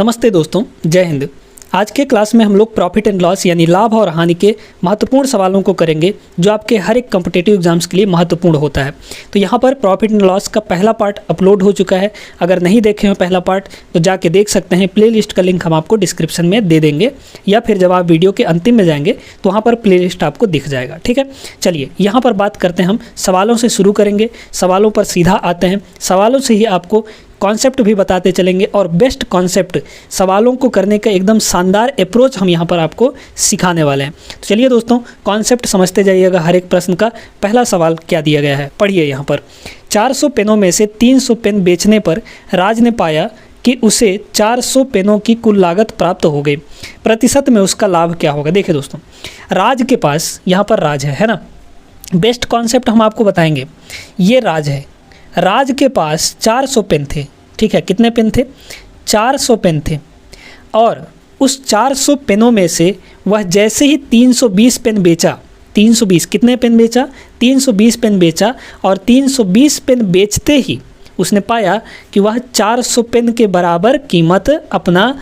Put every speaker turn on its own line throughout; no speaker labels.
नमस्ते दोस्तों, जय हिंद। आज के क्लास में हम लोग प्रॉफिट एंड लॉस यानी लाभ और हानि के महत्वपूर्ण सवालों को करेंगे जो आपके हर एक कॉम्पिटिटिव एग्जाम्स के लिए महत्वपूर्ण होता है। तो यहाँ पर प्रॉफिट एंड लॉस का पहला पार्ट अपलोड हो चुका है। अगर नहीं देखे हो पहला पार्ट तो जाके देख सकते हैं। प्लेलिस्ट का लिंक हम आपको डिस्क्रिप्शन में दे देंगे, या फिर जब आप वीडियो के अंतिम में जाएंगे तो वहाँ पर प्लेलिस्ट आपको दिख जाएगा। ठीक है, चलिए यहाँ पर बात करते हैं। हम सवालों से शुरू करेंगे, सवालों पर सीधा आते हैं। सवालों से ही आपको कॉन्सेप्ट भी बताते चलेंगे और बेस्ट कॉन्सेप्ट सवालों को करने का एकदम शानदार अप्रोच हम यहाँ पर आपको सिखाने वाले हैं। तो चलिए दोस्तों, कॉन्सेप्ट समझते जाइएगा हर एक प्रश्न का। पहला सवाल क्या दिया गया है, पढ़िए यहाँ पर। 400 पेनों में से 300 पेन बेचने पर राज ने पाया कि उसे 400 पेनों की कुल लागत प्राप्त हो गई। प्रतिशत में उसका लाभ क्या होगा। देखिए दोस्तों, राज के पास, यहाँ पर राज है ना, बेस्ट कॉन्सेप्ट हम आपको बताएंगे। ये राज है, राज के पास 400 पेन थे। ठीक है, कितने पेन थे? 400 पेन थे। और उस 400 पेनों में से वह जैसे ही 320 पेन बेचा, 320 कितने पेन बेचा? 320 पेन बेचा। और 320 पेन बेचते ही उसने पाया कि वह 400 पेन के बराबर कीमत अपना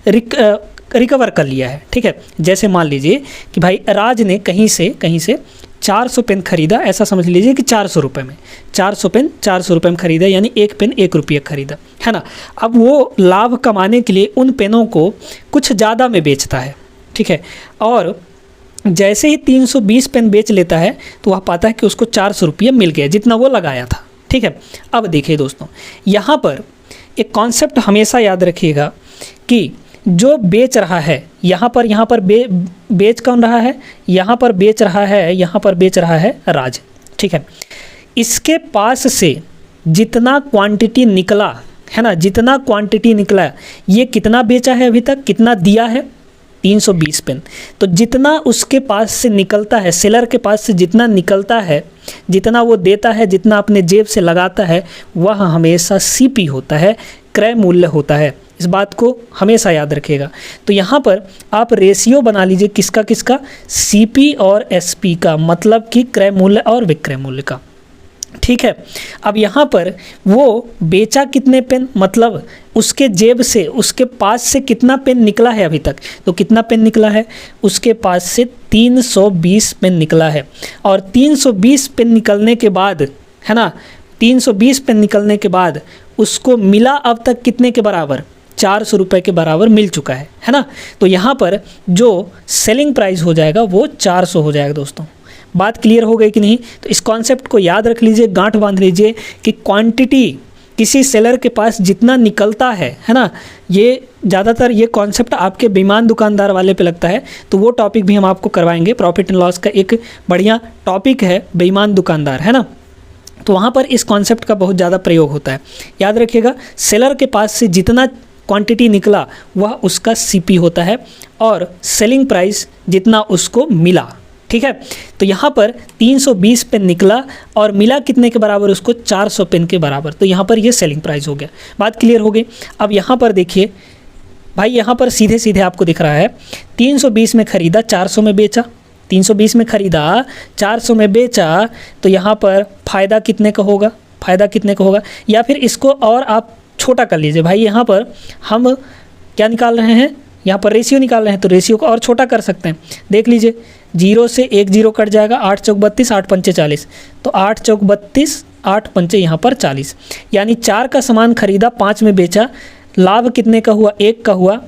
रिकवर कर लिया है। ठीक है, जैसे मान लीजिए कि भाई राज ने कहीं से 400 पेन खरीदा, ऐसा समझ लीजिए कि 400 रुपये में 400 पेन 400 रुपये में खरीदा, यानी एक पेन 1 रुपये खरीदा, है ना। अब वो लाभ कमाने के लिए उन पेनों को कुछ ज़्यादा में बेचता है। ठीक है, और जैसे ही 320 पेन बेच लेता है तो वह पाता है कि उसको 400 रुपये मिल गया, जितना वो लगाया था। ठीक है, अब देखिए दोस्तों, यहाँ पर एक कॉन्सेप्ट हमेशा याद रखिएगा कि जो बेच रहा है, यहाँ पर बेच कौन रहा है? यहाँ पर बेच रहा है राज। ठीक है, इसके पास से जितना क्वांटिटी निकला है ना, जितना क्वांटिटी निकला, ये कितना बेचा है अभी तक, कितना दिया है? 320 पेन। तो जितना उसके पास से निकलता है, सेलर के पास से जितना निकलता है, जितना वो देता है, जितना अपने जेब से लगाता है, वह हमेशा सीपी होता है, क्रय मूल्य होता है। इस बात को हमेशा याद रखिएगा। तो यहाँ पर आप रेशियो बना लीजिए, किसका? सीपी और एसपी का, मतलब कि क्रय मूल्य और विक्रय मूल्य का। ठीक है, अब यहाँ पर वो बेचा कितने पेन, मतलब उसके जेब से, उसके पास से कितना पेन निकला है अभी तक? तो कितना पेन निकला है? उसके पास से 320 पेन निकला है। और 320 पेन निकलने के बाद, है ना, 320 पेन निकलने के बाद उसको मिला अब तक कितने के बराबर? 400 रुपये के बराबर मिल चुका है ना। तो यहाँ पर जो सेलिंग प्राइस हो जाएगा वो 400 हो जाएगा। दोस्तों, बात क्लियर हो गई कि नहीं? तो इस कॉन्सेप्ट को याद रख लीजिए, गांठ बांध लीजिए कि क्वांटिटी किसी सेलर के पास जितना निकलता है ना, ये ज़्यादातर ये कॉन्सेप्ट आपके बेईमान दुकानदार वाले पे लगता है, तो वो टॉपिक भी हम आपको करवाएंगे। प्रॉफिट एंड लॉस का एक बढ़िया टॉपिक है बेईमान दुकानदार, है ना। तो वहाँ पर इस कॉन्सेप्ट का बहुत ज़्यादा प्रयोग होता है। याद रखिएगा, सेलर के पास से जितना क्वांटिटी निकला वह उसका सीपी होता है, और सेलिंग प्राइस जितना उसको मिला। ठीक है, तो यहाँ पर 320 पेन निकला और मिला कितने के बराबर? उसको 400 पेन के बराबर। तो यहाँ पर ये सेलिंग प्राइस हो गया। बात क्लियर हो गई। अब यहाँ पर देखिए भाई, यहाँ पर सीधे सीधे आपको दिख रहा है 320 में खरीदा, 400 में बेचा। 320 में खरीदा, 400 में बेचा, तो यहाँ पर फ़ायदा कितने का होगा? या फिर इसको और आप छोटा कर लीजिए भाई। यहाँ पर हम क्या निकाल रहे हैं? यहाँ पर रेशियो निकाल रहे हैं, तो रेशियो को और छोटा कर सकते हैं। देख लीजिए, 0 से 1 0 कट जाएगा, 8 चौक 32, 8 पंचे 40। तो 8 चौक 32, 8 पंचे यहाँ पर 40, यानी 4 का सामान खरीदा, 5 में बेचा। लाभ कितने का हुआ? 1 का हुआ।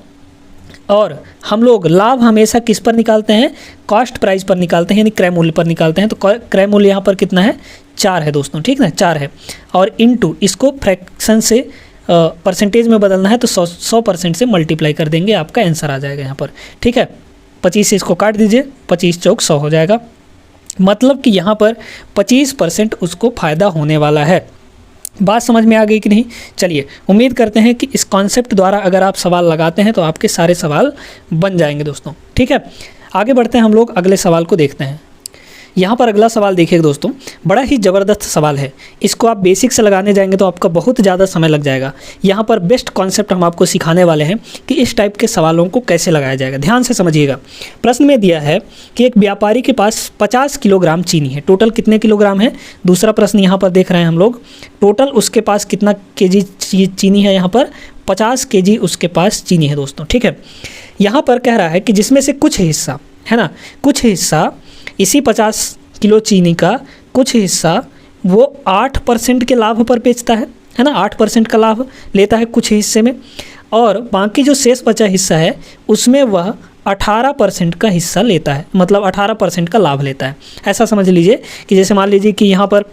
और हम लोग लाभ हमेशा किस पर निकालते हैं? कॉस्ट प्राइस पर निकालते हैं, यानी क्रय मूल्य पर निकालते हैं। तो क्रय मूल्य यहाँ पर कितना है? 4 है दोस्तों। ठीक ना, 4 है। और इनटू इसको फ्रैक्शन से परसेंटेज में बदलना है, तो 100% से मल्टीप्लाई कर देंगे, आपका आंसर आ जाएगा यहाँ पर। ठीक है, 25 से इसको काट दीजिए, 25 चौक 100 हो जाएगा। मतलब कि यहाँ पर 25% उसको फ़ायदा होने वाला है। बात समझ में आ गई कि नहीं? चलिए, उम्मीद करते हैं कि इस कॉन्सेप्ट द्वारा अगर आप सवाल लगाते हैं तो आपके सारे सवाल बन जाएंगे दोस्तों। ठीक है, आगे बढ़ते हैं, हम लोग अगले सवाल को देखते हैं। यहाँ पर अगला सवाल देखिएगा दोस्तों, बड़ा ही ज़बरदस्त सवाल है। इसको आप बेसिक से लगाने जाएंगे तो आपका बहुत ज़्यादा समय लग जाएगा। यहाँ पर बेस्ट कॉन्सेप्ट हम आपको सिखाने वाले हैं कि इस टाइप के सवालों को कैसे लगाया जाएगा। ध्यान से समझिएगा। प्रश्न में दिया है कि एक व्यापारी के पास 50 किलोग्राम चीनी है। टोटल कितने किलोग्राम है? दूसरा प्रश्न यहाँ पर देख रहे हैं हम लोग। टोटल उसके पास कितना केजी चीनी है? यहाँ पर 50 kg उसके पास चीनी है दोस्तों, ठीक है। यहाँ पर कह रहा है कि जिसमें से कुछ हिस्सा है ना, कुछ हिस्सा इसी 50 किलो चीनी का कुछ हिस्सा वो 8% के लाभ पर बेचता है ना, 8% का लाभ लेता है कुछ हिस्से में, और बाकी जो शेष बचा हिस्सा है उसमें वह 18% का हिस्सा लेता है, मतलब 18% का लाभ लेता है। ऐसा समझ लीजिए कि जैसे मान लीजिए कि यहाँ पर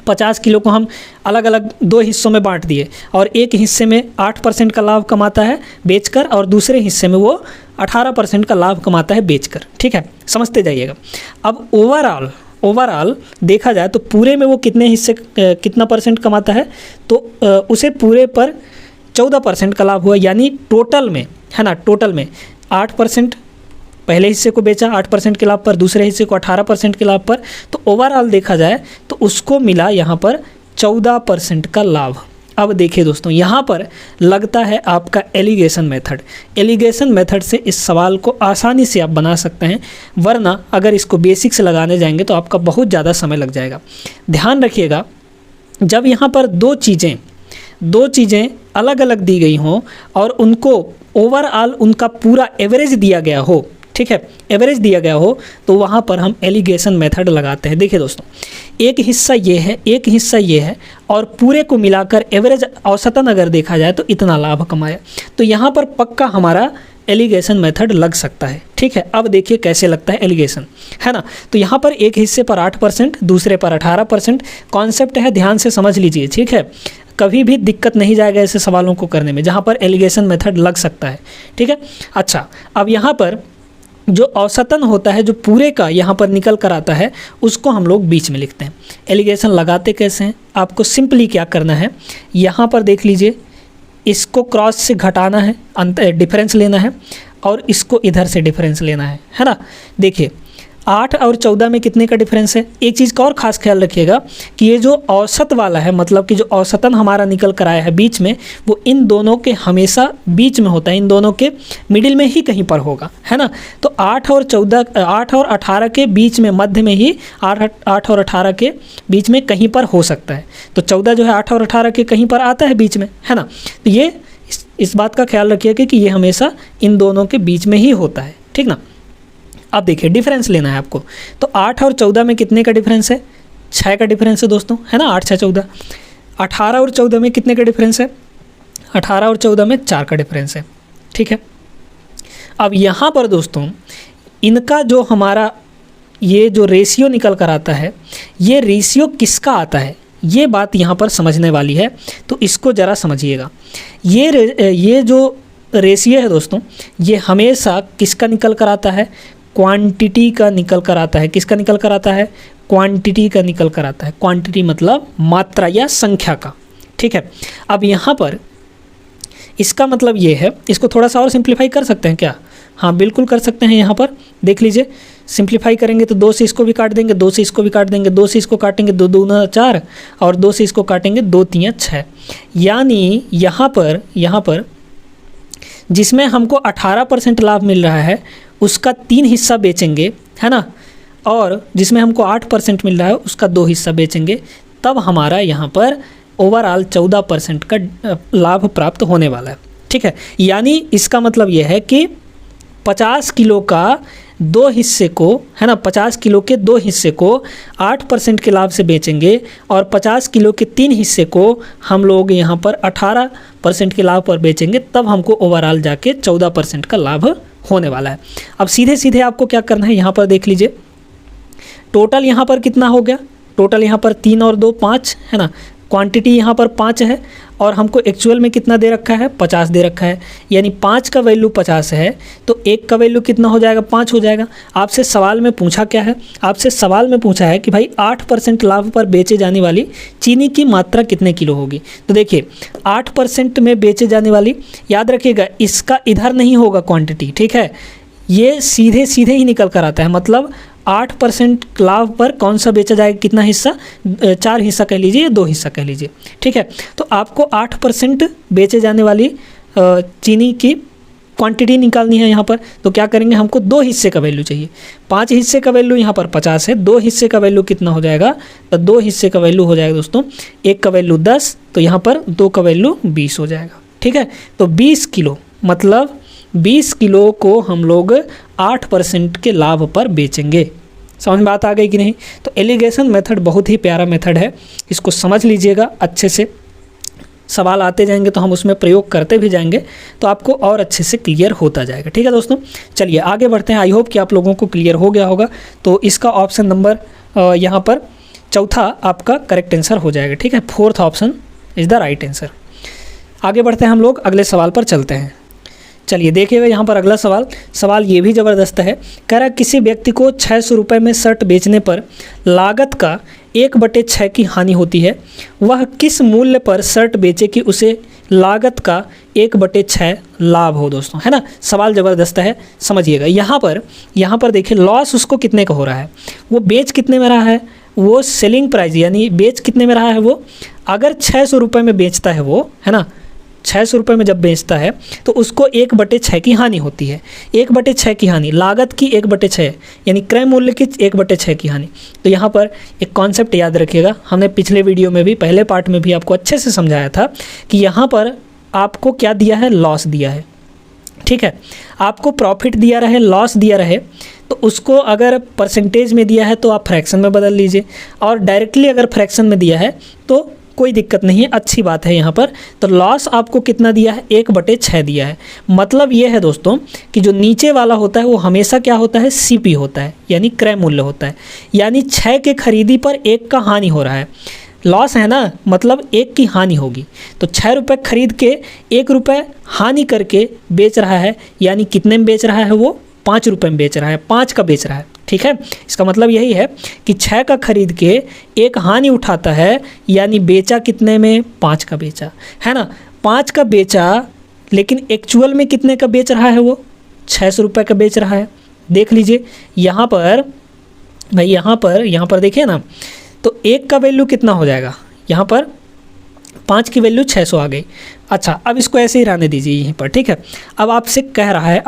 50 किलो को हम अलग अलग 2 हिस्सों में बांट दिए, और एक हिस्से में 8% का लाभ कमाता है बेचकर, और दूसरे हिस्से में वो 18% का लाभ कमाता है बेचकर, ठीक है, समझते जाइएगा। अब ओवरऑल देखा जाए तो पूरे में वो कितना परसेंट कमाता है, तो उसे पूरे पर 14% का लाभ हुआ, यानी टोटल में है ना, टोटल में 8% पहले हिस्से को बेचा 8% के लाभ पर, दूसरे हिस्से को 18% के लाभ पर, तो ओवरऑल देखा जाए तो उसको मिला यहाँ पर 14% का लाभ। अब देखिए दोस्तों, यहाँ पर लगता है आपका एलिगेशन मेथड से इस सवाल को आसानी से आप बना सकते हैं, वरना अगर इसको बेसिक से लगाने जाएंगे तो आपका बहुत ज़्यादा समय लग जाएगा। ध्यान रखिएगा, जब यहाँ पर दो चीज़ें अलग अलग दी गई हों और उनको ओवरऑल उनका पूरा एवरेज दिया गया हो, ठीक है, एवरेज दिया गया हो, तो वहाँ पर हम एलिगेशन मेथड लगाते हैं। देखिए दोस्तों, एक हिस्सा ये है और पूरे को मिलाकर एवरेज औसतन अगर देखा जाए तो इतना लाभ कमाया, तो यहाँ पर पक्का हमारा एलिगेशन मेथड लग सकता है, ठीक है। अब देखिए कैसे लगता है एलिगेशन, है ना। तो यहाँ पर एक हिस्से पर 8%, दूसरे पर 18%, कॉन्सेप्ट है, ध्यान से समझ लीजिए, ठीक है। कभी भी दिक्कत नहीं जाएगा ऐसे सवालों को करने में जहाँ पर एलिगेशन मेथड लग सकता है, ठीक है। अच्छा, अब यहाँ पर जो औसतन होता है, जो पूरे का यहाँ पर निकल कर आता है, उसको हम लोग बीच में लिखते हैं। एलिगेशन लगाते कैसे हैं, आपको सिंपली क्या करना है, यहाँ पर देख लीजिए, इसको क्रॉस से घटाना है, डिफरेंस लेना है, और इसको इधर से डिफरेंस लेना है ना। देखिए 8 और 14 में कितने का डिफरेंस है। एक चीज़ का और ख़ास ख्याल रखिएगा कि ये जो औसत वाला है, मतलब कि जो औसतन हमारा निकल कर आया है बीच में, वो इन दोनों के हमेशा बीच में होता है, इन दोनों के मिडिल में ही कहीं पर होगा, है ना। तो 8 और 18 के बीच में, मध्य में ही 8 और 18 के बीच में कहीं पर हो सकता है। तो 14 जो है 8 और 18 के कहीं पर आता है बीच में, है ना। तो ये इस बात का ख्याल रखिएगा कि ये हमेशा इन दोनों के बीच में ही होता है, ठीक ना। अब देखिए डिफरेंस लेना है आपको, तो 8 और 14 में कितने का डिफरेंस है, 6 का डिफरेंस है दोस्तों, है ना। 8 6 14। 18 और 14 में कितने का डिफरेंस है, 18 और 14 में 4 का डिफरेंस है, ठीक है। अब यहाँ पर दोस्तों इनका जो हमारा ये जो रेशियो निकल कर आता है, ये रेशियो किसका आता है, ये बात यहाँ पर समझने वाली है, तो इसको ज़रा समझिएगा। ये जो रेशियो है दोस्तों, ये हमेशा किसका निकल कर आता है, क्वांटिटी का निकल कर आता है। किसका निकल कर आता है, क्वांटिटी का निकल कर आता है। क्वांटिटी मतलब मात्रा या संख्या का, ठीक है। अब यहाँ पर इसका मतलब ये है, इसको थोड़ा सा और सिंप्लीफाई कर सकते हैं क्या, हाँ बिल्कुल कर सकते हैं। यहाँ पर देख लीजिए, सिंप्लीफाई करेंगे तो 2 से इसको भी काट देंगे, 2 से इसको भी काट देंगे, 2 से इसको काटेंगे 2 दूना 4, और 2 से इसको काटेंगे 2 3 6। यानी यहाँ पर जिसमें हमको 18% लाभ मिल रहा है उसका 3 हिस्सा बेचेंगे, है ना, और जिसमें हमको 8% मिल रहा है उसका 2 हिस्सा बेचेंगे, तब हमारा यहाँ पर ओवरऑल 14% का लाभ प्राप्त होने वाला है, ठीक है। यानी इसका मतलब यह है कि 50 किलो का 2 हिस्से को, है ना, 50 किलो के 2 हिस्से को 8% के लाभ से बेचेंगे, और 50 किलो के 3 हिस्से को हम लोग यहाँ पर 18% के लाभ पर बेचेंगे, तब हमको ओवरऑल जाके 14% का लाभ होने वाला है। अब सीधे सीधे आपको क्या करना है, यहाँ पर देख लीजिए, टोटल यहाँ पर कितना हो गया, टोटल यहाँ पर 3 और 2 5, है ना। क्वांटिटी यहाँ पर 5 है, और हमको एक्चुअल में कितना दे रखा है, 50 दे रखा है। यानी 5 का वैल्यू 50 है, तो 1 का वैल्यू कितना हो जाएगा, 5 हो जाएगा। आपसे सवाल में पूछा क्या है, आपसे सवाल में पूछा है कि भाई 8% लाभ पर बेचे जाने वाली चीनी की मात्रा कितने किलो होगी। तो देखिए 8% में बेचे जाने वाली, याद रखिएगा इसका इधर नहीं होगा क्वांटिटी, ठीक है, ये सीधे सीधे ही निकल कर आता है। मतलब 8% लाभ पर कौन सा बेचा जाएगा, कितना हिस्सा, 4 हिस्सा कह लीजिए या 2 हिस्सा कह लीजिए, ठीक है। तो आपको 8% बेचे जाने वाली चीनी की क्वांटिटी निकालनी है यहाँ पर। तो क्या करेंगे, हमको 2 हिस्से का वैल्यू चाहिए। 5 हिस्से का वैल्यू यहाँ पर 50 है, 2 हिस्से का वैल्यू कितना हो जाएगा, तो 2 हिस्से का वैल्यू हो जाएगा दोस्तों, 1 का वैल्यू 10, तो यहाँ पर 2 का वैल्यू 20 हो जाएगा, ठीक है। तो 20 किलो मतलब 20 किलो को हम लोग 8% के लाभ पर बेचेंगे। समझ में बात आ गई कि नहीं? तो एलिगेशन मेथड बहुत ही प्यारा मेथड है, इसको समझ लीजिएगा अच्छे से। सवाल आते जाएंगे तो हम उसमें प्रयोग करते भी जाएंगे, तो आपको और अच्छे से क्लियर होता जाएगा। ठीक है दोस्तों, चलिए आगे बढ़ते हैं। आई होप कि आप लोगों को क्लियर हो गया होगा। तो इसका ऑप्शन नंबर यहाँ पर चौथा आपका करेक्ट आंसर हो जाएगा। ठीक है, 4th option is the right answer. आगे बढ़ते हैं हम लोग, अगले सवाल पर चलते हैं। चलिए देखिएगा यहाँ पर अगला सवाल ये भी ज़बरदस्त है। कह रहा किसी व्यक्ति को 600 रुपये में शर्ट बेचने पर लागत का 1/6 की हानि होती है, वह किस मूल्य पर शर्ट बेचे कि उसे लागत का 1/6 लाभ हो। दोस्तों है ना, सवाल ज़बरदस्त है, समझिएगा। यहाँ पर देखिए लॉस उसको कितने का हो रहा है, वो बेच कितने में रहा है, वो सेलिंग प्राइस यानी बेच कितने में रहा है वो, अगर 600 रुपये में बेचता है वो, है ना, 600 रुपये में जब बेचता है तो उसको 1/6 की हानि होती है। 1/6 की हानि, लागत की 1/6 यानी क्रय मूल्य की 1/6 की हानि। तो यहाँ पर एक कॉन्सेप्ट याद रखिएगा, हमने पिछले वीडियो में भी, पहले पार्ट में भी आपको अच्छे से समझाया था कि यहाँ पर आपको क्या दिया है, लॉस दिया है। ठीक है, आपको प्रॉफिट दिया रहे, लॉस दिया रहे, तो उसको अगर परसेंटेज में दिया है तो आप फ्रैक्शन में बदल लीजिए, और डायरेक्टली अगर फ्रैक्शन में दिया है तो कोई दिक्कत नहीं है, अच्छी बात है। यहाँ पर तो लॉस आपको कितना दिया है, 1/6 दिया है। मतलब ये है दोस्तों कि जो नीचे वाला होता है वो हमेशा क्या होता है, CP होता है, यानी क्रय मूल्य होता है। यानी 6 के खरीदी पर 1 का हानि हो रहा है, लॉस है ना, मतलब 1 की हानि होगी। तो 6 रुपये खरीद के 1 रुपये हानि करके बेच रहा है, यानी कितने में बेच रहा है वो, 5 रुपये में बेच रहा है, 5 का बेच रहा है। ठीक है, इसका मतलब यही है कि 6 का खरीद के 1 हानि उठाता है, यानी बेचा कितने में, 5 का बेचा, है ना, 5 का बेचा, लेकिन एक्चुअल में कितने का बेच रहा है वो, 600 रुपये का बेच रहा है। देख लीजिए यहाँ पर भाई, यहाँ पर देखिए ना, तो 1 का वैल्यू कितना हो जाएगा, यहाँ पर 5 की वैल्यू 600 आ गई। अच्छा, अब इसको ऐसे ही रहने दीजिए यहीं पर। ठीक है, अब आपसे कह रहा है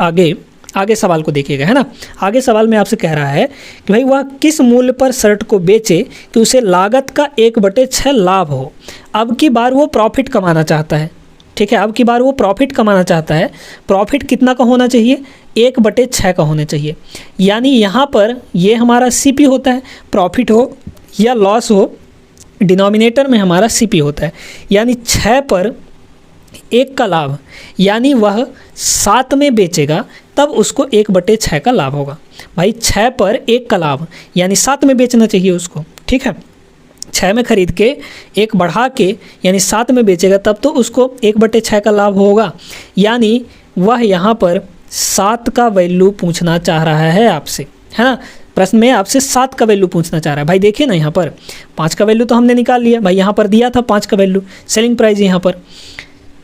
आगे सवाल को देखिएगा, है ना। आगे सवाल में आपसे कह रहा है कि भाई वह किस मूल्य पर शर्ट को बेचे कि उसे लागत का 1/6 लाभ हो। अब की बार वो प्रॉफिट कमाना चाहता है। ठीक है, अब की बार वो प्रॉफिट कमाना चाहता है। प्रॉफिट कितना का होना चाहिए, 1/6 का होना चाहिए। यानी यहाँ पर ये हमारा CP होता है, प्रॉफिट हो या लॉस हो, डिनोमिनेटर में हमारा CP होता है, यानी 6 पर 1 का लाभ, यानी वह 7 में बेचेगा तब उसको 1/6 का लाभ होगा। भाई 6 पर 1 का लाभ यानी 7 में बेचना चाहिए उसको। ठीक है, 6 में खरीद के 1 बढ़ा के यानी 7 में बेचेगा तब तो उसको 1/6 का लाभ होगा। यानी वह यहाँ पर 7 का वैल्यू पूछना चाह रहा है आपसे, है ना। प्रश्न में आपसे 7 का वैल्यू पूछना चाह रहा है। भाई देखिए ना, यहाँ पर 5 का वैल्यू तो हमने निकाल लिया भाई, यहाँ पर दिया था 5 का वैल्यू, सेलिंग प्राइस यहाँ पर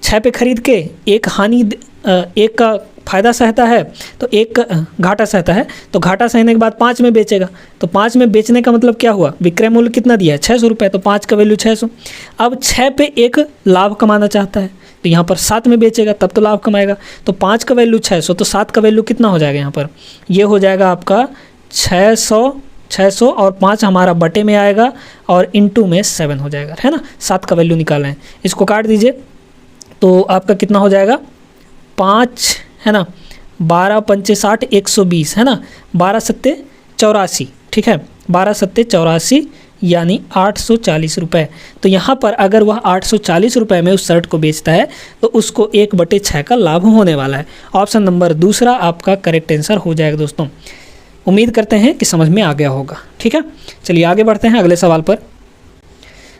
6 पे खरीद के 1 हानि 1 का फ़ायदा सहता है तो 1 का घाटा सहता है, तो घाटा सहने के बाद 5 में बेचेगा। तो 5 में बेचने का मतलब क्या हुआ, विक्रय मूल्य कितना दिया है, 600 रुपये, तो 5 का वैल्यू 600। अब 6 पे 1 लाभ कमाना चाहता है, तो यहाँ पर 7 में बेचेगा तब तो लाभ कमाएगा। तो 5 का वैल्यू 600, तो 7 का वैल्यू कितना हो जाएगा, यहाँ पर ये हो जाएगा आपका 600 और 5 हमारा बटे में आएगा और इंटू में 7 हो जाएगा, है ना। 7 का वैल्यू निकालना है, इसको काट दीजिए तो आपका कितना हो जाएगा, 5, है ना, 12 पंचे 60, 120, है ना, 12 सत्ते 84। ठीक है, 12 सत्ते 84 यानी 840 रुपये। तो यहाँ पर अगर वह 840 रुपये में उस शर्ट को बेचता है तो उसको 1/6 का लाभ होने वाला है। ऑप्शन नंबर दूसरा आपका करेक्ट आंसर हो जाएगा दोस्तों। उम्मीद करते हैं कि समझ में आ गया होगा। ठीक है, चलिए आगे बढ़ते हैं अगले सवाल पर।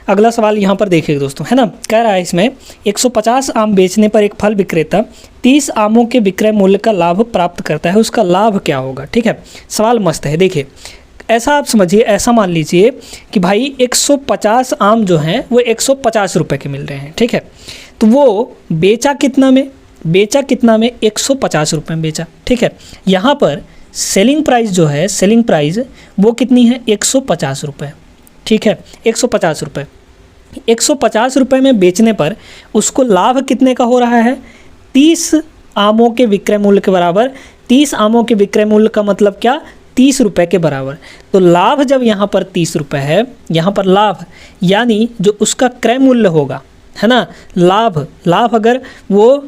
अगला सवाल यहाँ पर देखिए दोस्तों, है ना, कह रहा है इसमें 150 आम बेचने पर एक फल विक्रेता 30 आमों के विक्रय मूल्य का लाभ प्राप्त करता है, उसका लाभ क्या होगा। ठीक है, सवाल मस्त है। देखिए ऐसा आप समझिए, ऐसा मान लीजिए कि भाई 150 आम जो हैं वो 150 रुपये के मिल रहे हैं। ठीक है, तो वो बेचा कितना में, 150 रुपये में बेचा। ठीक है, यहाँ पर सेलिंग प्राइस जो है, सेलिंग प्राइस वो कितनी है, 150 रुपये। ठीक है, 150 रुपये, 150 रुपये में बेचने पर उसको लाभ कितने का हो रहा है, 30 आमों के विक्रय मूल्य के बराबर। 30 आमों के विक्रय मूल्य का मतलब क्या, 30 रुपये के बराबर। तो लाभ जब यहाँ पर 30 रुपये है, यहाँ पर लाभ यानी जो उसका क्रय मूल्य होगा, है ना, लाभ अगर वो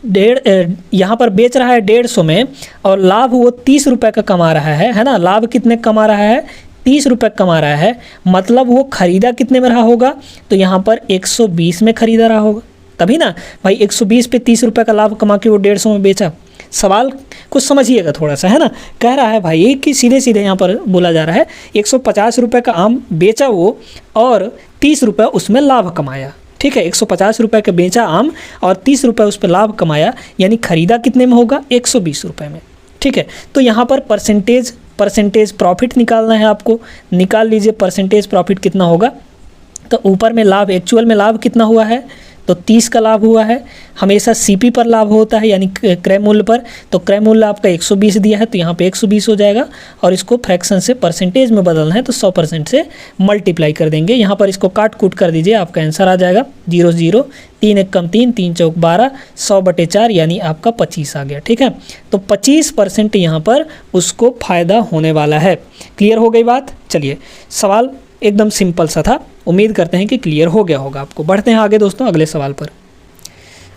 यहाँ पर बेच रहा है 150 में और लाभ वो 30 रुपये का कमा रहा है ना, लाभ कितने कमा रहा है, 30 रुपये कमा रहा है, मतलब वो खरीदा कितने में रहा होगा, तो यहाँ पर 120 में खरीदा रहा होगा, तभी ना भाई 120 पे 30 रुपये का लाभ कमा के वो 150 में बेचा। सवाल कुछ समझिएगा थोड़ा सा, है ना, कह रहा है भाई कि सीधे सीधे यहाँ पर बोला जा रहा है 150 रुपये का आम बेचा वो और 30 रुपये उसमें लाभ कमाया, ठीक है, 150 रुपये का बेचा आम और 30 रुपये उस पर लाभ कमाया, यानी खरीदा कितने में होगा, 120 रुपये में, ठीक है। तो यहाँ पर परसेंटेज प्रॉफिट निकालना है आपको, निकाल लीजिए परसेंटेज प्रॉफिट कितना होगा। तो ऊपर में लाभ, एक्चुअल में लाभ कितना हुआ है, तो 30 का लाभ हुआ है। हमेशा सीपी पर लाभ होता है यानी क्रय मूल्य पर, तो क्रय मूल्य आपका 120 दिया है तो यहाँ पे 120 हो जाएगा और इसको फ्रैक्शन से परसेंटेज में बदलना है तो 100% से मल्टीप्लाई कर देंगे। यहाँ पर इसको काट कूट कर दीजिए, आपका आंसर आ जाएगा 0 0 3 1 कम 3 3 चौक 12 100/4 यानी आपका 25 आ गया, ठीक है। तो 25% यहाँ पर उसको फ़ायदा होने वाला है। क्लियर हो गई बात। चलिए, सवाल एकदम सिंपल सा था, उम्मीद करते हैं कि क्लियर हो गया होगा आपको। बढ़ते हैं आगे दोस्तों अगले सवाल पर।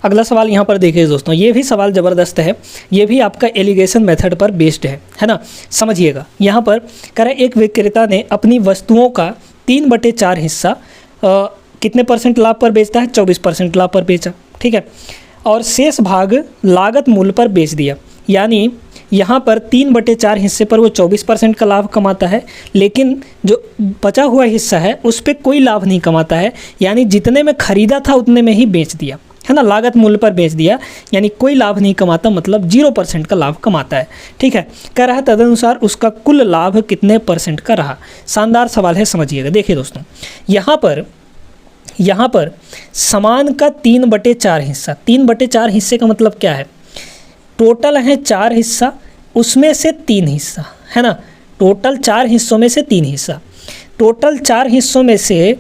अगला सवाल यहाँ पर देखिए दोस्तों, ये भी सवाल ज़बरदस्त है, ये भी आपका एलिगेशन मेथड पर बेस्ड है ना। समझिएगा, यहाँ पर कह रहा है एक विक्रेता ने अपनी वस्तुओं का 3/4 हिस्सा कितने परसेंट लाभ पर बेचता है, 24% लाभ पर बेचा, ठीक है, और शेष भाग लागत मूल्य पर बेच दिया। यानी यहाँ पर 3/4 हिस्से पर वो 24% का लाभ कमाता है, लेकिन जो बचा हुआ हिस्सा है उस पर कोई लाभ नहीं कमाता है, यानी जितने में ख़रीदा था उतने में ही बेच दिया, है ना, लागत मूल्य पर बेच दिया, यानी कोई लाभ नहीं कमाता, मतलब 0% का लाभ कमाता है, ठीक है। कह रहा है तदनुसार उसका कुल लाभ कितने परसेंट का रहा। शानदार सवाल है, समझिएगा। देखिए दोस्तों, यहाँ पर सामान का 3/4 हिस्सा, 3/4 हिस्से का मतलब क्या है, टोटल है 4 हिस्सा, उसमें से 3 हिस्सा, है ना, टोटल 4 हिस्सों में से 3 हिस्सा, टोटल 4 हिस्सों में से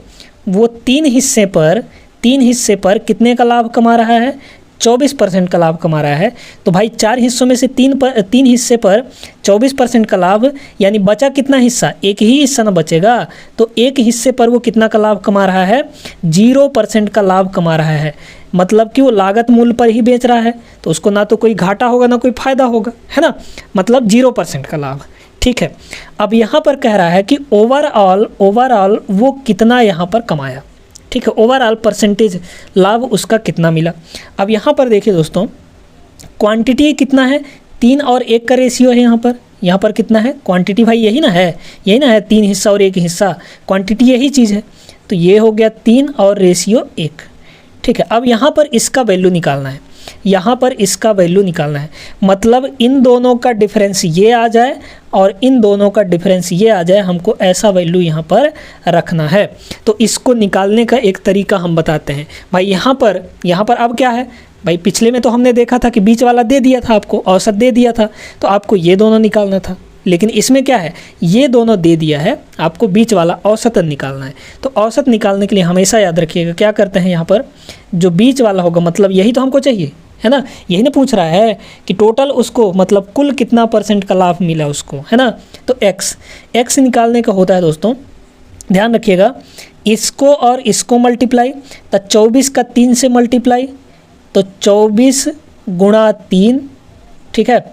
वो 3 हिस्से पर कितने का लाभ कमा रहा है, 24% का लाभ कमा रहा है। तो भाई 4 हिस्सों में से 3 हिस्से पर 24% का लाभ, यानी बचा कितना हिस्सा, एक ही हिस्सा ना बचेगा, तो एक हिस्से पर वो कितना का लाभ कमा रहा है, 0% का लाभ कमा रहा है, मतलब कि वो लागत मूल्य पर ही बेच रहा है, तो उसको ना तो कोई घाटा होगा ना कोई फ़ायदा होगा, है ना, मतलब 0% का लाभ, ठीक है। अब यहाँ पर कह रहा है कि ओवरऑल वो कितना यहाँ पर कमाया, ठीक है, ओवरऑल परसेंटेज लाभ उसका कितना मिला। अब यहाँ पर देखिए दोस्तों, क्वांटिटी कितना है, 3 और 1 का रेशियो है यहाँ पर कितना है, क्वांटिटी भाई यही ना है 3 हिस्सा और 1 हिस्सा, क्वांटिटी यही चीज़ है, तो ये हो गया 3 और रेशियो 1, ठीक है। अब यहाँ पर इसका वैल्यू निकालना है, मतलब इन दोनों का डिफरेंस ये आ जाए और इन दोनों का डिफरेंस ये आ जाए, हमको ऐसा वैल्यू यहाँ पर रखना है। तो इसको निकालने का एक तरीका हम बताते हैं भाई। यहाँ पर अब क्या है भाई, पिछले में तो हमने देखा था कि बीच वाला दे दिया था आपको, औसत दे दिया था, तो आपको ये दोनों निकालना था, लेकिन इसमें क्या है, ये दोनों दे दिया है, आपको बीच वाला औसतन निकालना है। तो औसत निकालने के लिए हमेशा याद रखिएगा क्या करते हैं, यहाँ पर जो बीच वाला होगा, मतलब यही तो हमको चाहिए, है ना, यही ना पूछ रहा है कि टोटल उसको मतलब कुल कितना परसेंट का लाभ मिला उसको, है ना। तो एक्स निकालने का होता है दोस्तों, ध्यान रखिएगा, इसको और इसको मल्टीप्लाई, तो 24 का 3 से मल्टीप्लाई, तो 24 गुणा 3, ठीक है,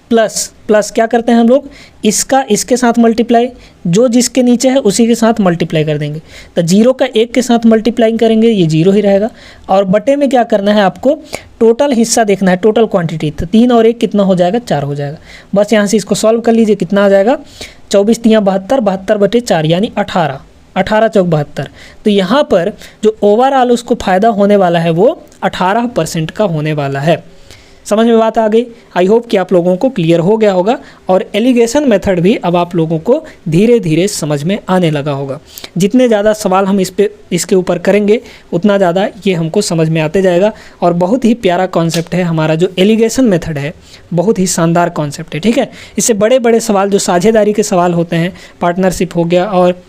प्लस क्या करते हैं हम लोग, इसका इसके साथ मल्टीप्लाई, जो जिसके नीचे है उसी के साथ मल्टीप्लाई कर देंगे, तो 0 का 1 के साथ मल्टीप्लाई करेंगे, ये 0 ही रहेगा, और बटे में क्या करना है आपको, टोटल हिस्सा देखना है, टोटल क्वांटिटी, तो 3 और 1 कितना हो जाएगा, 4 हो जाएगा। बस यहाँ से इसको सॉल्व कर लीजिए, कितना आ जाएगा, 24 3 72, 72/4 यानी 18 चौक 72। तो यहाँ पर जो ओवरऑल उसको फ़ायदा होने वाला है वो 18% का होने वाला है। समझ में बात आ गई। आई होप कि आप लोगों को क्लियर हो गया होगा और एलिगेशन मेथड भी अब आप लोगों को धीरे धीरे समझ में आने लगा होगा। जितने ज़्यादा सवाल हम इसके ऊपर करेंगे उतना ज़्यादा ये हमको समझ में आते जाएगा। और बहुत ही प्यारा कॉन्सेप्ट है हमारा जो एलिगेशन मेथड है, बहुत ही शानदार कॉन्सेप्ट है, ठीक है। इससे बड़े बड़े सवाल जो साझेदारी के सवाल होते हैं, पार्टनरशिप हो गया, और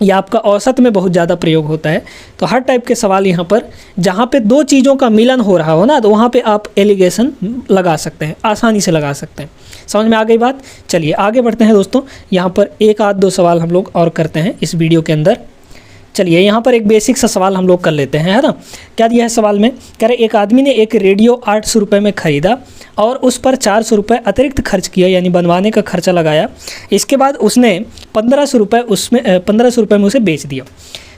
या आपका औसत में बहुत ज़्यादा प्रयोग होता है, तो हर टाइप के सवाल यहाँ पर जहाँ पे दो चीज़ों का मिलन हो रहा हो ना, तो वहाँ पे आप एलिगेशन लगा सकते हैं, आसानी से लगा सकते हैं। समझ में आ गई बात। चलिए आगे बढ़ते हैं दोस्तों, यहाँ पर एक आध दो सवाल हम लोग और करते हैं इस वीडियो के अंदर। चलिए यहाँ पर एक बेसिक सा सवाल हम लोग कर लेते हैं, है ना। क्या दिया है सवाल में, कह रहे एक आदमी ने एक रेडियो 800 रुपये में ख़रीदा और उस पर 400 रुपये अतिरिक्त खर्च किया, यानी बनवाने का खर्चा लगाया। इसके बाद उसने 1500 रुपये में उसे बेच दिया।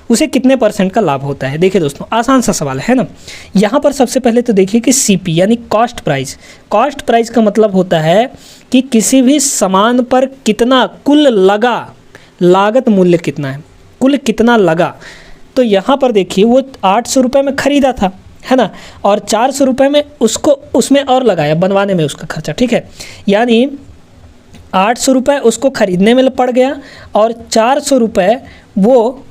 उसे कितने % का लाभ होता है। देखिए दोस्तों, आसान सा सवाल है ना। यहाँ पर सबसे पहले तो देखिए कि CP यानी कॉस्ट प्राइस। कॉस्ट प्राइस का मतलब होता है कि किसी भी सामान पर कितना कुल लगा, लागत मूल्य कितना है, कुल कितना लगा। तो यहाँ पर देखिए वो 800 रुपये में ख़रीदा था, है ना, और 400 रुपये में उसको उसमें और लगाया बनवाने में उसका खर्चा, ठीक है। यानी 800 रुपये उसको ख़रीदने में पड़ गया और 400 रुपये वो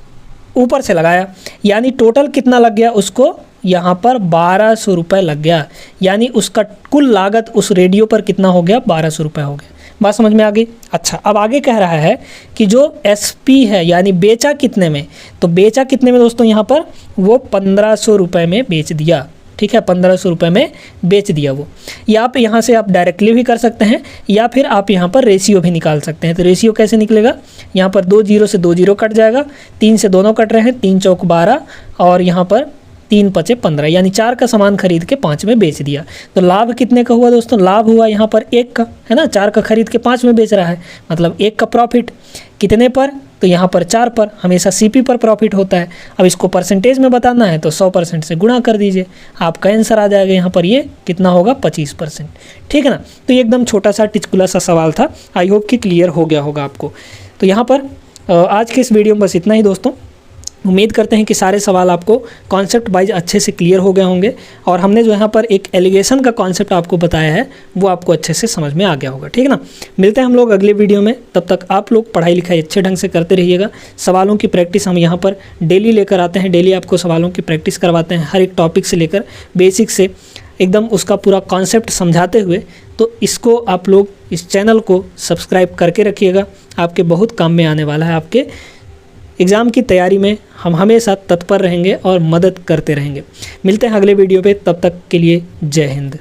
ऊपर से लगाया, यानी टोटल कितना लग गया उसको, यहाँ पर 1200 रुपये लग गया। यानी उसका कुल लागत उस रेडियो पर कितना हो गया, 1200 रुपये हो गया। बात समझ में आ गई। अच्छा, अब आगे कह रहा है कि जो SP है यानी बेचा कितने में, तो बेचा कितने में दोस्तों, यहाँ पर वो 1500 रुपये में बेच दिया, ठीक है, 1500 रुपये में बेच दिया वो। या आप यहाँ से आप डायरेक्टली भी कर सकते हैं या फिर आप यहाँ पर रेशियो भी निकाल सकते हैं। तो रेशियो कैसे निकलेगा, यहाँ पर 2 0 से 2 0 कट जाएगा, 3 से दोनों कट रहे हैं, 3 चौक 12 और यहाँ पर 3 पचे 15, यानी 4 का सामान खरीद के 5 में बेच दिया। तो लाभ कितने का हुआ दोस्तों, लाभ हुआ यहाँ पर 1 का, है ना। 4 का खरीद के 5 में बेच रहा है, मतलब 1 का प्रॉफिट। कितने पर, तो यहाँ पर 4 पर। हमेशा CP पर प्रॉफिट होता है। अब इसको परसेंटेज में बताना है तो 100% से गुणा कर दीजिए, आपका आंसर आ जाएगा। यहाँ पर ये कितना होगा, 25%, ठीक है ना। तो ये एकदम छोटा सा टिचकुला सा सवाल था। आई होप कि क्लियर हो गया होगा आपको। तो यहाँ पर आज के इस वीडियो में बस इतना ही दोस्तों। उम्मीद करते हैं कि सारे सवाल आपको कॉन्सेप्ट वाइज अच्छे से क्लियर हो गए होंगे और हमने जो यहाँ पर एक एलिगेशन का कॉन्सेप्ट आपको बताया है वो आपको अच्छे से समझ में आ गया होगा, ठीक है ना। मिलते हैं हम लोग अगले वीडियो में, तब तक आप लोग पढ़ाई लिखाई अच्छे ढंग से करते रहिएगा। सवालों की प्रैक्टिस हम यहाँ पर डेली लेकर आते हैं, डेली आपको सवालों की प्रैक्टिस करवाते हैं, हर एक टॉपिक से लेकर बेसिक से एकदम उसका पूरा कॉन्सेप्ट समझाते हुए। तो इसको आप लोग इस चैनल को सब्सक्राइब करके रखिएगा, आपके बहुत काम में आने वाला है। आपके एग्ज़ाम की तैयारी में हम हमेशा तत्पर रहेंगे और मदद करते रहेंगे। मिलते हैं अगले वीडियो पे, तब तक के लिए जय हिंद।